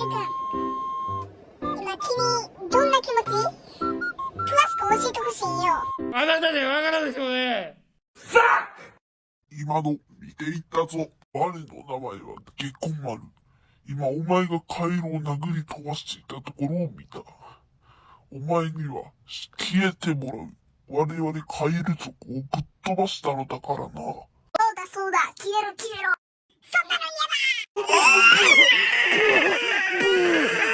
今君どんな気持ち？詳しく教えてほしいよ。あなたでわからんでしょうね。今の見ていったぞ。我の名前は下コン丸。今お前がカエルを殴り飛ばしていたところを見た。お前には消えてもらう。我々カエル族をぶっ飛ばしたのだからな。そうだそうだ、消えろ消えろ。そんなの嫌だ。